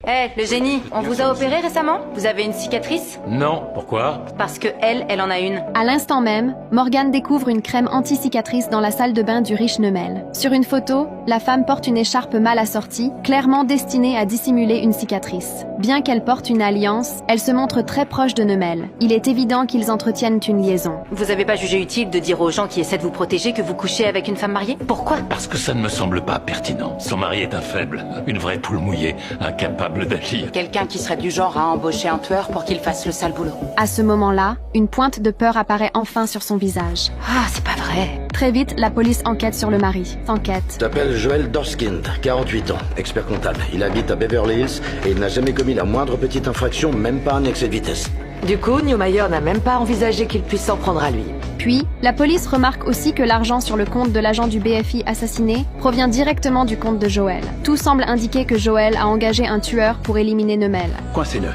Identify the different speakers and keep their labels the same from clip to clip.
Speaker 1: Le génie, on vous a opéré récemment? Vous avez une cicatrice?
Speaker 2: Non, pourquoi?
Speaker 1: Parce que elle en a une.
Speaker 3: À l'instant même, Morgane découvre une crème anti-cicatrice dans la salle de bain du riche Neumel. Sur une photo, la femme porte une écharpe mal assortie, clairement destinée à dissimuler une cicatrice. Bien qu'elle porte une alliance, elle se montre très proche de Neumel. Il est évident qu'ils entretiennent une liaison.
Speaker 1: Vous avez pas jugé utile de dire aux gens qui essaient de vous protéger que vous couchez avec une femme mariée? Pourquoi?
Speaker 2: Parce que ça ne me semble pas pertinent. Son mari est un faible, une vraie poule mouillée, incapable d'agir.
Speaker 4: Quelqu'un qui serait du genre à embaucher un tueur pour qu'il fasse le sale boulot.
Speaker 3: À ce moment-là, une pointe de peur apparaît enfin sur son visage.
Speaker 1: Ah, c'est pas vrai.
Speaker 3: Très vite, la police enquête sur le mari. Enquête.
Speaker 5: S'appelle Joel Dorskind, 48 ans, expert comptable. Il habite à Beverly Hills et il n'a jamais commis la moindre petite infraction, même pas un excès de vitesse.
Speaker 6: Du coup, Newmeyer n'a même pas envisagé qu'il puisse s'en prendre à lui.
Speaker 3: Puis, la police remarque aussi que l'argent sur le compte de l'agent du BFI assassiné provient directement du compte de Joel. Tout semble indiquer que Joel a engagé un tueur pour éliminer Neumel.
Speaker 7: Coincez-le.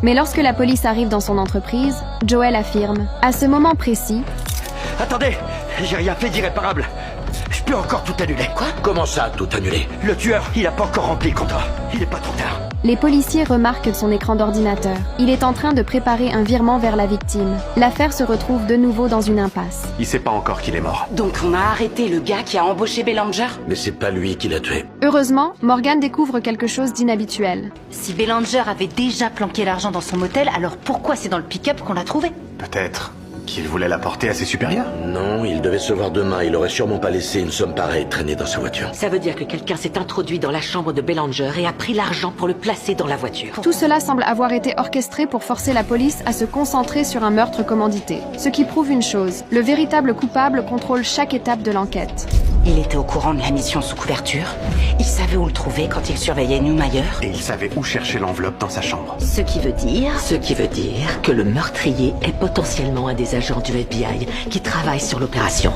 Speaker 3: Mais lorsque la police arrive dans son entreprise, Joel affirme, à ce moment précis,
Speaker 7: Attendez, j'ai rien fait d'irréparable. Je peux encore tout annuler.
Speaker 5: Quoi? Comment ça, tout annulé?
Speaker 7: Le tueur, il a pas encore rempli le contrat. Il est pas trop tard.
Speaker 3: les policiers remarquent son écran d'ordinateur. Il est en train de préparer un virement vers la victime. L'affaire se retrouve de nouveau dans une impasse.
Speaker 8: Il sait pas encore qu'il est mort.
Speaker 4: Donc on a arrêté le gars qui a embauché Belanger?
Speaker 5: Mais c'est pas lui qui l'a tué.
Speaker 3: Heureusement, Morgan découvre quelque chose d'inhabituel.
Speaker 1: Si Belanger avait déjà planqué l'argent dans son motel, alors pourquoi c'est dans le pick-up qu'on l'a trouvé?
Speaker 8: Peut-être qu'il voulait l'apporter à ses supérieurs.
Speaker 5: Non, il devait se voir demain. Il aurait sûrement pas laissé une somme pareille traîner dans sa voiture.
Speaker 6: Ça veut dire que quelqu'un s'est introduit dans la chambre de Belanger et a pris l'argent pour le placer dans la voiture.
Speaker 3: Tout cela semble avoir été orchestré pour forcer la police à se concentrer sur un meurtre commandité. Ce qui prouve une chose, le véritable coupable contrôle chaque étape de l'enquête.
Speaker 4: Il était au courant de la mission sous couverture. Il savait où le trouver quand il surveillait Newmeyer.
Speaker 8: Et il savait où chercher l'enveloppe dans sa chambre.
Speaker 6: Ce qui veut dire que le meurtrier est potentiellement un des agents du FBI qui travaille sur l'opération.